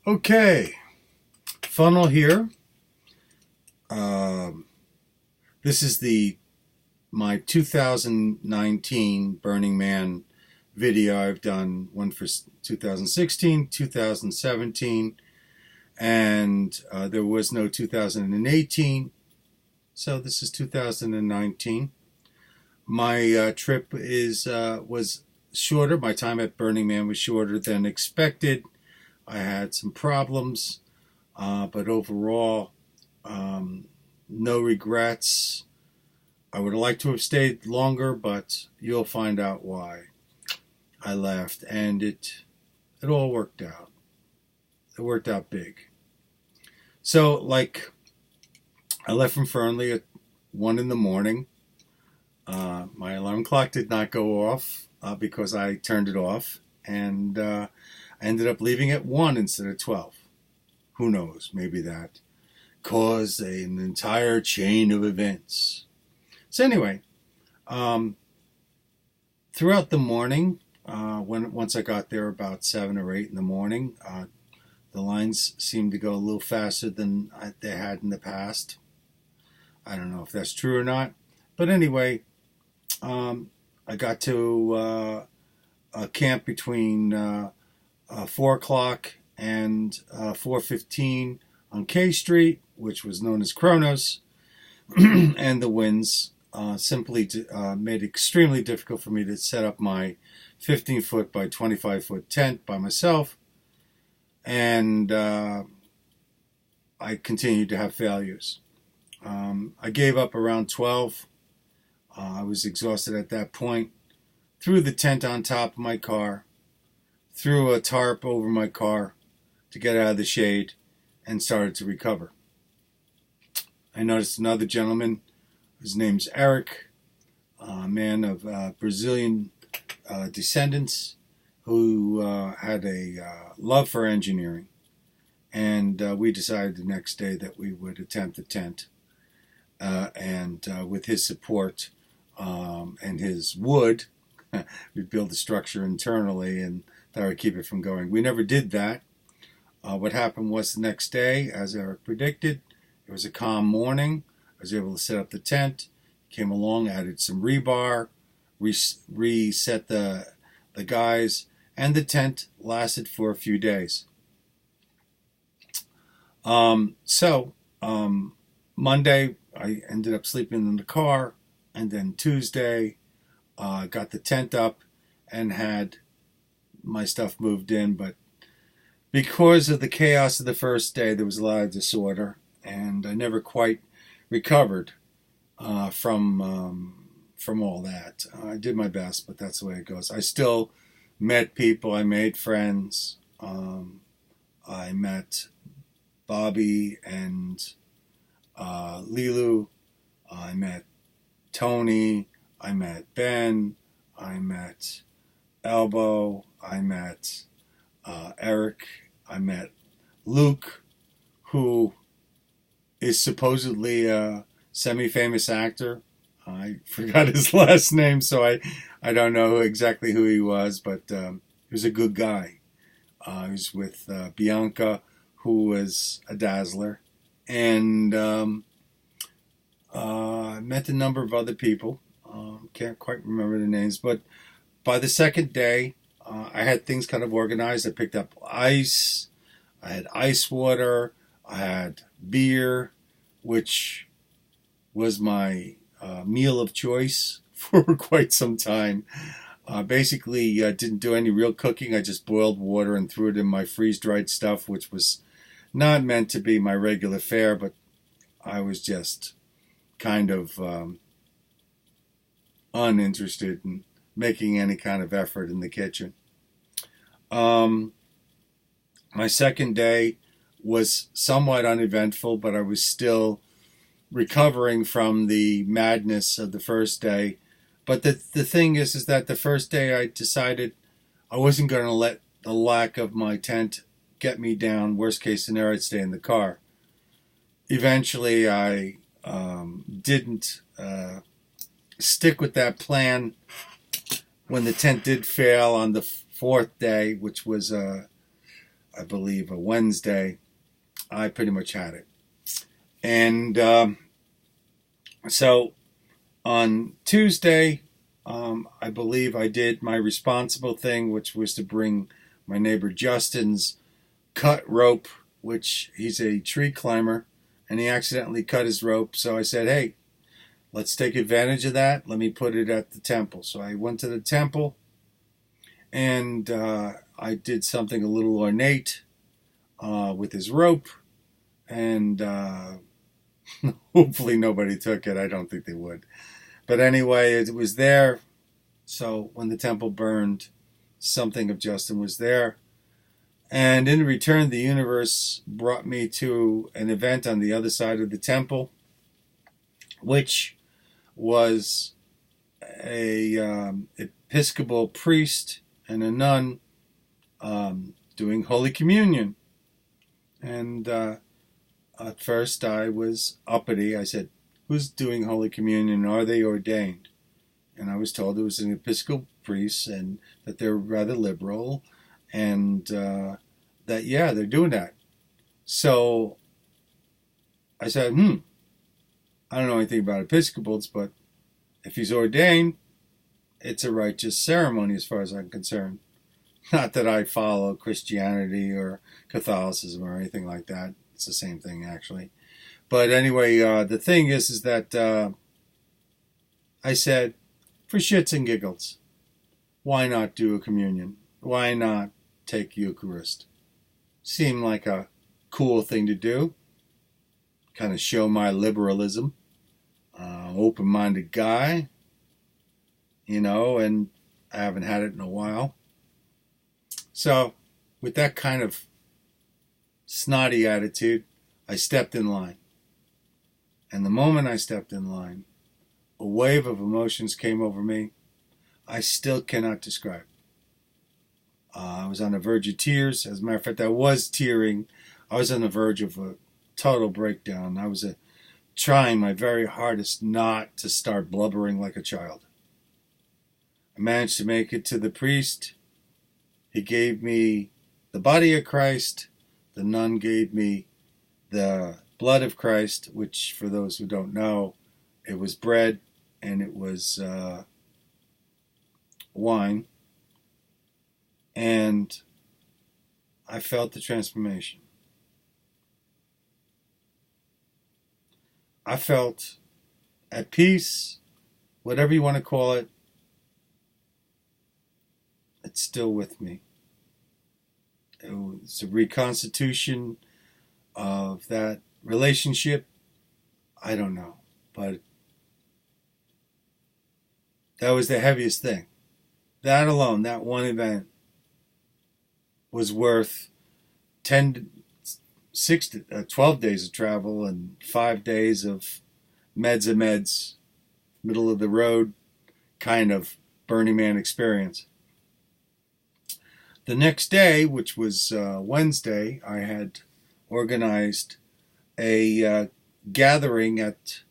Okay, funnel here. This is my 2019 Burning Man video. I've done one for 2016, 2017, and there was no 2018, so this is 2019. My trip was shorter. My time at Burning Man was shorter than expected. I had some problems, but overall, no regrets. I would have liked to have stayed longer, but you'll find out why I left, and it all worked out. It worked out big. So, I left from Fernley at 1 in the morning. My alarm clock did not go off because I turned it off, and I ended up leaving at 1 instead of 12. Who knows? Maybe that caused an entire chain of events. So anyway, throughout the morning, once I got there about 7 or 8 in the morning, the lines seemed to go a little faster than they had in the past. I don't know if that's true or not. But anyway, I got to a camp between 4 o'clock and 4:15 on K Street, which was known as Kronos, and the winds simply made it extremely difficult for me to set up my 15-foot by 25-foot tent by myself, and I continued to have failures. I gave up around 12. I was exhausted at that point. Threw the tent on top of my car, threw a tarp over my car to get out of the shade, and started to recover. I noticed another gentleman, his name's Eric, a man of Brazilian descendants, who had a love for engineering. And we decided the next day that we would attempt the tent. And with his support and his wood, we'd build a structure internally, and that would keep it from going. We never did that. What happened was the next day, as Eric predicted, it was a calm morning. I was able to set up the tent, came along, added some rebar, reset the guys, and the tent lasted for a few days. Monday, I ended up sleeping in the car, and then Tuesday, got the tent up and had my stuff moved in, but because of the chaos of the first day, there was a lot of disorder, and I never quite recovered from all that. I did my best, but that's the way it goes. I still met people. I made friends. I met Bobby and Lilu. I met Tony. I met Ben. I met Elbow. I met Eric. I met Luke, who is supposedly a semi-famous actor. I forgot his last name, so I don't know exactly who he was, but he was a good guy. He was with Bianca, who was a dazzler, and met a number of other people. Can't quite remember the names, but by the second day, I had things kind of organized. I picked up ice. I had ice water. I had beer, which was my meal of choice for quite some time. Basically, didn't do any real cooking. I just boiled water and threw it in my freeze-dried stuff, which was not meant to be my regular fare, but I was just kind of uninterested in making any kind of effort in the kitchen. My second day was somewhat uneventful, but I was still recovering from the madness of the first day. But the thing is that the first day I decided I wasn't going to let the lack of my tent get me down. Worst case scenario, I'd stay in the car. Eventually, I didn't stick with that plan when the tent did fail on the fourth day, which was a I believe, a Wednesday, I pretty much had it. And so on Tuesday, I believe I did my responsible thing, which was to bring my neighbor Justin's cut rope, which he's a tree climber, and he accidentally cut his rope. So I said, hey, let's take advantage of that. Let me put it at the temple. So I went to the temple, and I did something a little ornate with his rope, and hopefully nobody took it. I don't think they would. But anyway, it was there. So when the temple burned, something of Justin was there. And in return, the universe brought me to an event on the other side of the temple, which was a Episcopal priest and a nun doing Holy Communion. And at first I was uppity. I said, who's doing Holy Communion? Are they ordained? And I was told it was an Episcopal priest and that they're rather liberal, and that, yeah, they're doing that. So I said, I don't know anything about Episcopals, but if he's ordained, it's a righteous ceremony as far as I'm concerned. Not that I follow Christianity or Catholicism or anything like that. It's the same thing, actually. But anyway, the thing is that I said, for shits and giggles, why not do a communion? Why not take Eucharist? Seemed like a cool thing to do. Kind of show my liberalism. Open-minded guy. And I haven't had it in a while. So, with that kind of snotty attitude, I stepped in line. And the moment I stepped in line, a wave of emotions came over me I still cannot describe. I was on the verge of tears. As a matter of fact, I was tearing. I was on the verge of a total breakdown. I was trying my very hardest not to start blubbering like a child. I managed to make it to the priest. He gave me the body of Christ. The nun gave me the blood of Christ, which, for those who don't know, it was bread and it was wine. And I felt the transformation. I felt at peace, whatever you want to call it. It's still with me. It was a reconstitution of that relationship. I don't know, but that was the heaviest thing. That alone, that one event, was worth 12 days of travel and 5 days of meds, middle of the road kind of Burning Man experience. The next day, which was Wednesday, I had organized a gathering at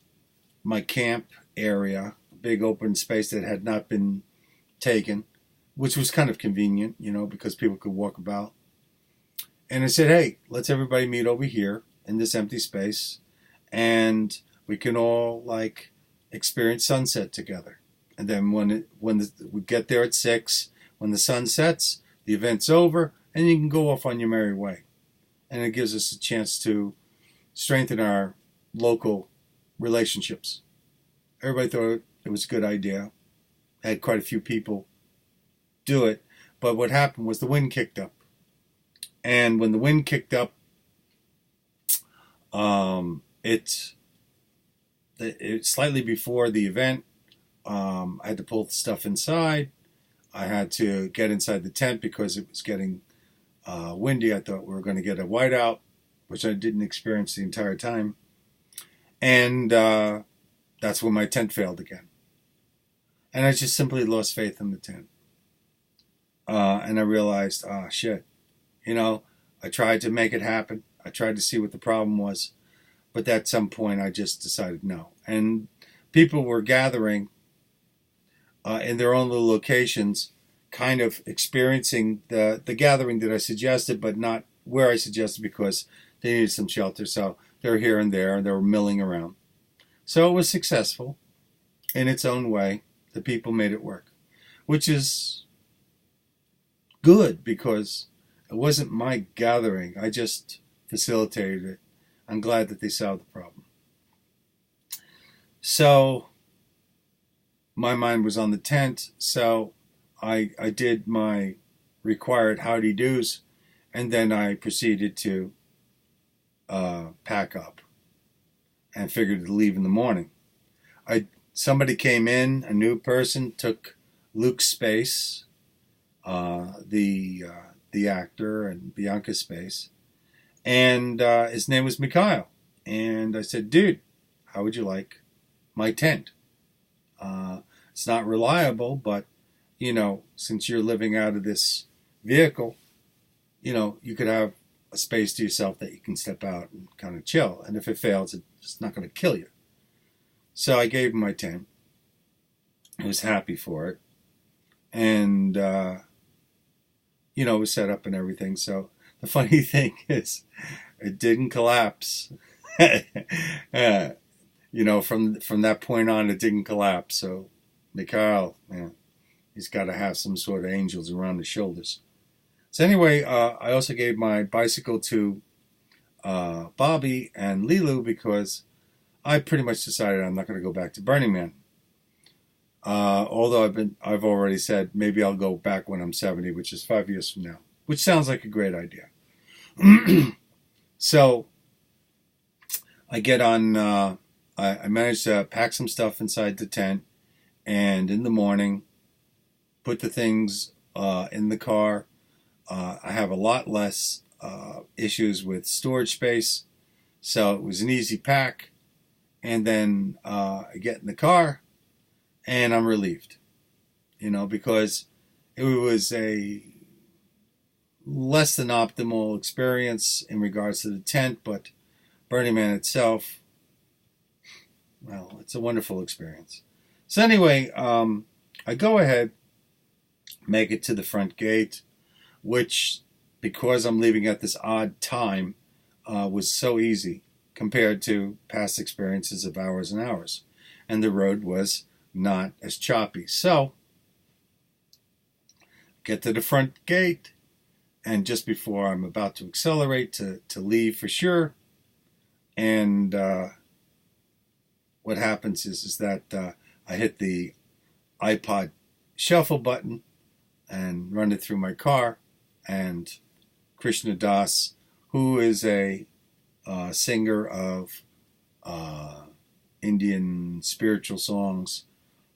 my camp area, a big open space that had not been taken, which was kind of convenient, because people could walk about. And I said, hey, let's everybody meet over here in this empty space, and we can all experience sunset together. And then when we get there at 6, when the sun sets, the event's over, and you can go off on your merry way. And it gives us a chance to strengthen our local relationships. Everybody thought it was a good idea. I had quite a few people do it. But what happened was the wind kicked up. And when the wind kicked up, it slightly before the event, I had to pull the stuff inside. I had to get inside the tent because it was getting windy. I thought we were going to get a whiteout, which I didn't experience the entire time. And that's when my tent failed again. And I just simply lost faith in the tent. And I realized, shit. I tried to make it happen. I tried to see what the problem was. But at some point, I just decided no. And people were gathering in their own little locations, kind of experiencing the gathering that I suggested, but not where I suggested because they needed some shelter. So they were here and there, and they were milling around. So it was successful in its own way. The people made it work, which is good because it wasn't my gathering. I just facilitated it. I'm glad that they solved the problem. So my mind was on the tent, so I did my required howdy do's, and then I proceeded to pack up and figured to leave in the morning. Somebody came in, a new person took Luke's space, the actor, and Bianca's space, and his name was Mikhail. And I said, dude, how would you like my tent? It's not reliable, but, since you're living out of this vehicle, you could have a space to yourself that you can step out and kind of chill. And if it fails, it's not going to kill you. So I gave him my tent. I was happy for it. And, it was set up and everything. So the funny thing is, it didn't collapse. From that point on, it didn't collapse. So Mikhail, man, he's got to have some sort of angels around his shoulders. So anyway, I also gave my bicycle to Bobby and Lilu because I pretty much decided I'm not going to go back to Burning Man. Although I've already said maybe I'll go back when I'm 70, which is 5 years from now, which sounds like a great idea. So I get on. I managed to pack some stuff inside the tent, and in the morning, put the things in the car. I have a lot less issues with storage space, so it was an easy pack. And then I get in the car, and I'm relieved, because it was a less than optimal experience in regards to the tent, but Burning Man itself, well, it's a wonderful experience. So anyway, I go ahead, make it to the front gate, which, because I'm leaving at this odd time, was so easy compared to past experiences of hours and hours. And the road was not as choppy. So, get to the front gate, and just before I'm about to accelerate to leave for sure, and what happens is that I hit the iPod shuffle button and run it through my car, and Krishna Das, who is a singer of Indian spiritual songs,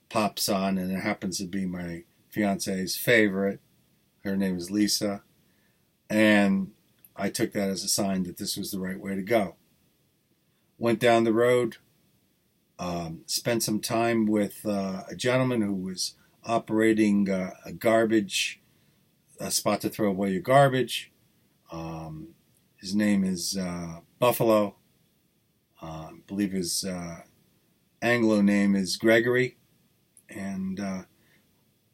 pops on, and it happens to be my fiance's favorite. Her name is Lisa, and I took that as a sign that this was the right way to go. Went down the road, spent some time with a gentleman who was operating a spot to throw away your garbage. His name is Buffalo. I believe his Anglo name is Gregory. And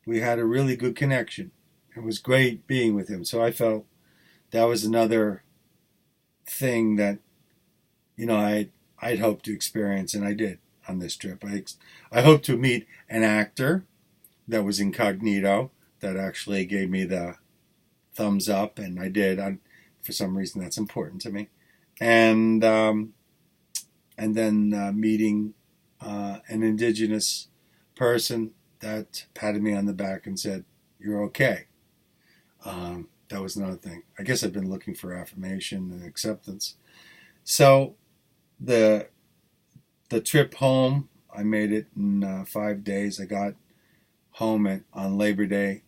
we had a really good connection. It was great being with him. So I felt that was another thing that, I'd hoped to experience, and I did on this trip. I hoped to meet an actor that was incognito that actually gave me the thumbs up, and I did. For some reason, that's important to me. And then meeting an indigenous person that patted me on the back and said, "You're okay." That was another thing. I guess I've been looking for affirmation and acceptance. So the trip home, I made it in 5 days. I got home on Labor Day,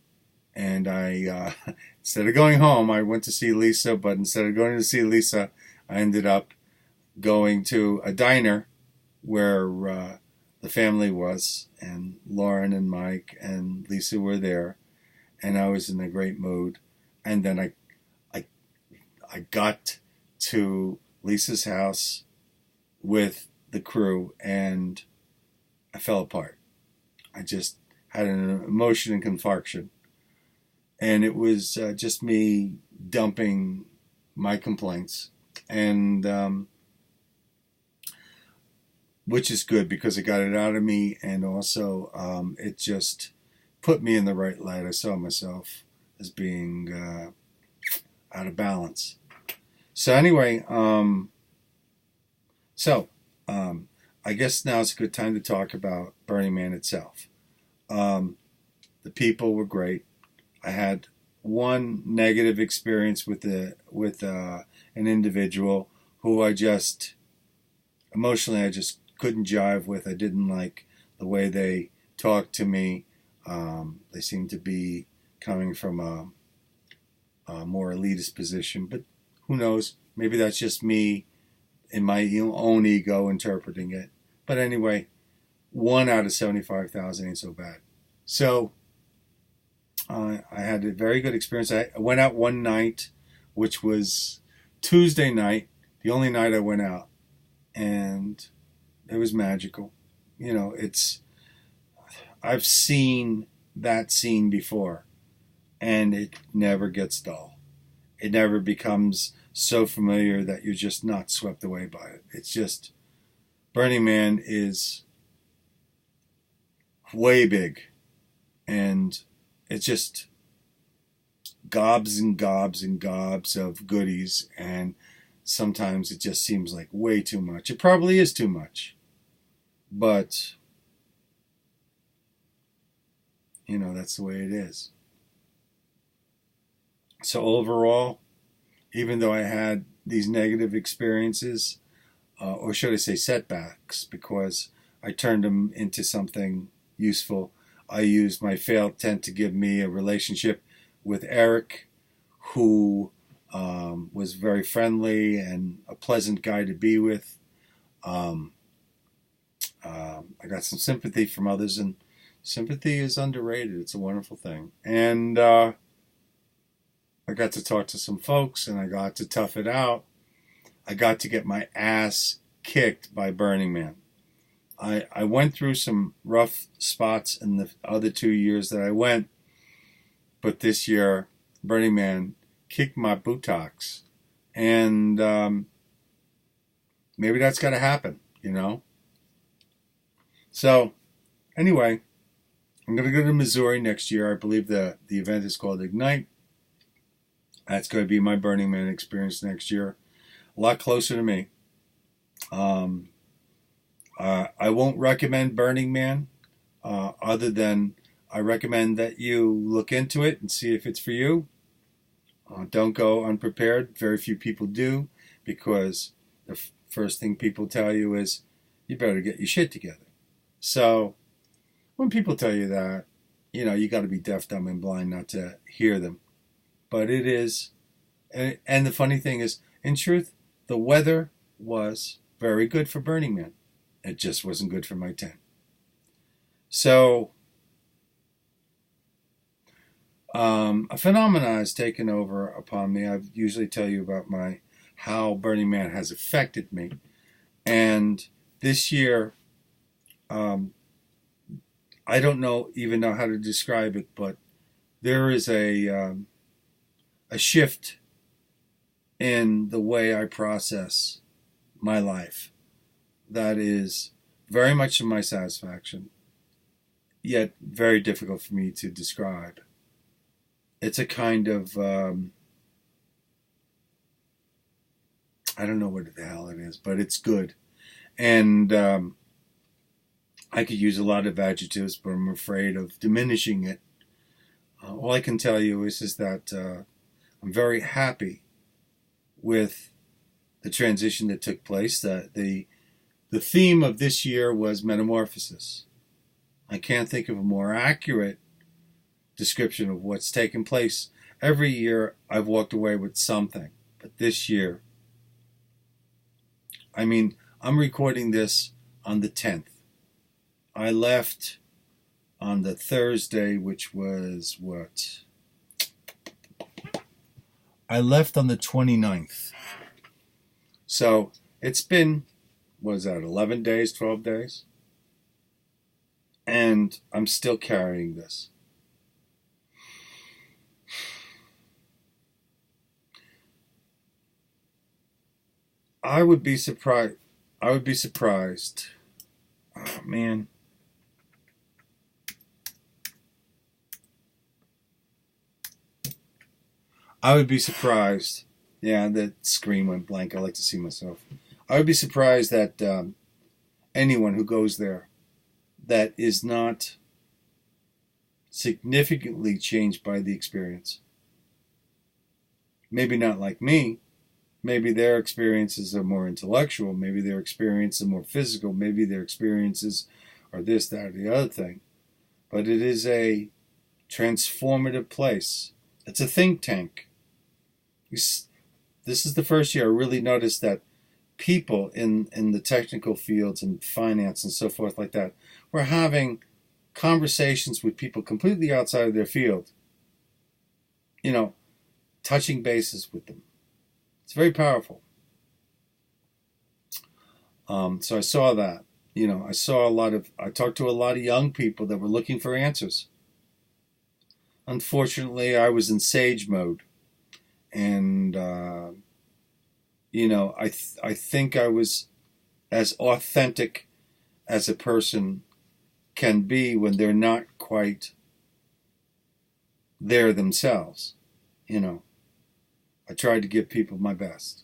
and I instead of going home, I went to see Lisa. But instead of going to see Lisa, I ended up going to a diner where the family was, and Lauren and Mike and Lisa were there, and I was in a great mood. And then I got to Lisa's house with the crew, and I fell apart. I just had an emotion and confusion, and it was just me dumping my complaints, and which is good because it got it out of me, and also it just put me in the right light. I saw myself as being out of balance. So anyway, I guess now's a good time to talk about Burning Man itself. The people were great. I had one negative experience with an individual who I just emotionally I just couldn't jive with. I didn't like the way they talked to me. They seemed to be coming from a more elitist position, but who knows? Maybe that's just me in my own ego interpreting it. But anyway, 1 out of 75,000 ain't so bad. So I had a very good experience. I went out one night, which was Tuesday night, the only night I went out, and it was magical. You know, I've seen that scene before, and it never gets dull. It never becomes so familiar that you're just not swept away by it. It's just, Burning Man is way big, and it's just gobs and gobs and gobs of goodies, and sometimes it just seems like way too much. It probably is too much, but you know, that's the way it is. So overall, even though I had these negative experiences, or should I say setbacks, because I turned them into something useful. I used my failed tent to give me a relationship with Eric, who was very friendly and a pleasant guy to be with. I got some sympathy from others, and sympathy is underrated. It's a wonderful thing. And I got to talk to some folks, and I got to tough it out. I got to get my ass kicked by Burning Man. I went through some rough spots in the other 2 years that I went, but this year, Burning Man kicked my buttocks. And maybe that's got to happen, you know? So, anyway, I'm going to go to Missouri next year. I believe the event is called Ignite. That's going to be my Burning Man experience next year. A lot closer to me. I won't recommend Burning Man, other than I recommend that you look into it and see if it's for you. Don't go unprepared. Very few people do, because the first thing people tell you is, you better get your shit together. So when people tell you that, you know, you got to be deaf, dumb, and blind not to hear them. But it is, and the funny thing is, in truth, the weather was very good for Burning Man. It just wasn't good for my tent. So a phenomenon has taken over upon me. I usually tell you about how Burning Man has affected me, and this year, I don't even know how to describe it, but there is a shift in the way I process my life that is very much to my satisfaction, yet very difficult for me to describe. It's a kind of, I don't know what the hell it is, but it's good. And I could use a lot of adjectives, but I'm afraid of diminishing it. All I can tell you is that I'm very happy with the transition that took place. The theme of this year was metamorphosis. I can't think of a more accurate description of what's taken place. Every year I've walked away with something, but this year, I mean, I'm recording this on the 10th. I left on the Thursday, which was what? I left on the 29th. So it's been, what is that, 11 days, 12 days? And I'm still carrying this. I would be surprised. I would be surprised. Oh man. I would be surprised. Yeah, that screen went blank. I like to see myself. I would be surprised that anyone who goes there that is not significantly changed by the experience. Maybe not like me. Maybe their experiences are more intellectual. Maybe their experiences are more physical. Maybe their experiences are this, that, or the other thing. But it is a transformative place. It's a think tank. This is the first year I really noticed that people in the technical fields and finance and so forth like that were having conversations with people completely outside of their field, you know, touching bases with them. It's very powerful. So I saw that. I talked to a lot of young people that were looking for answers. Unfortunately, I was in sage mode. And, I think I was as authentic as a person can be when they're not quite there themselves. I tried to give people my best.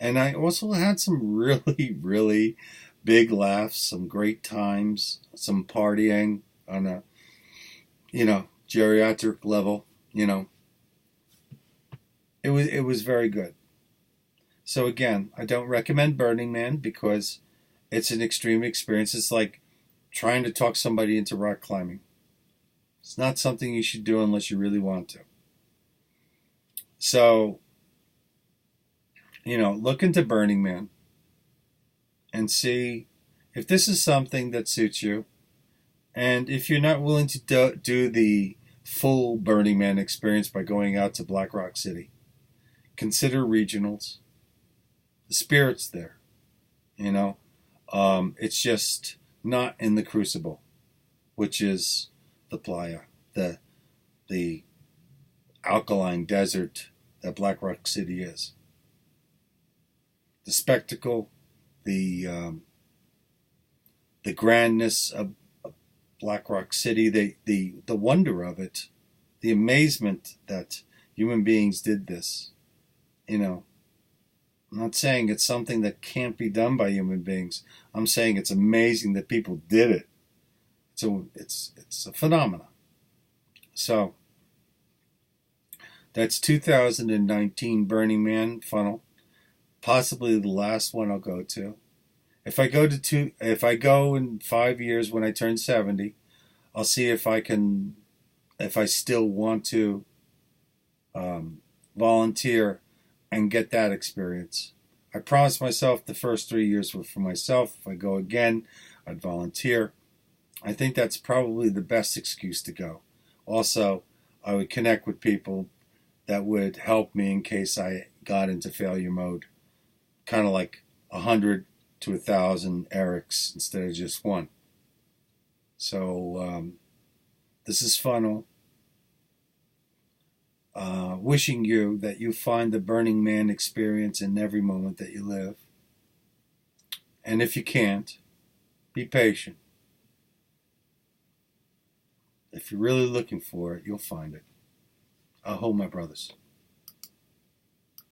And I also had some really, really big laughs, some great times, some partying on a, geriatric level, It was very good. So again, I don't recommend Burning Man because it's an extreme experience. It's like trying to talk somebody into rock climbing. It's not something you should do unless you really want to. So, look into Burning Man and see if this is something that suits you. And if you're not willing to do the full Burning Man experience by going out to Black Rock City, consider regionals. The spirit's there, It's just not in the crucible, which is the playa, the alkaline desert that Black Rock City is. The spectacle, the grandness of Black Rock City, the wonder of it, the amazement that human beings did this. I'm not saying it's something that can't be done by human beings. I'm saying it's amazing that people did it. So it's a phenomenon. So that's 2019 Burning Man funnel, possibly the last one I'll go to. If I go in 5 years when I turn 70, I'll see if I still want to volunteer and get that experience. I promised myself the first 3 years were for myself. If I go again, I'd volunteer. I think that's probably the best excuse to go. Also, I would connect with people that would help me in case I got into failure mode. Kind of like 100 to 1,000 Erics instead of just one. So this is funnel. Wishing you that you find the Burning Man experience in every moment that you live. And if you can't, be patient. If you're really looking for it, you'll find it. Aho, my brothers.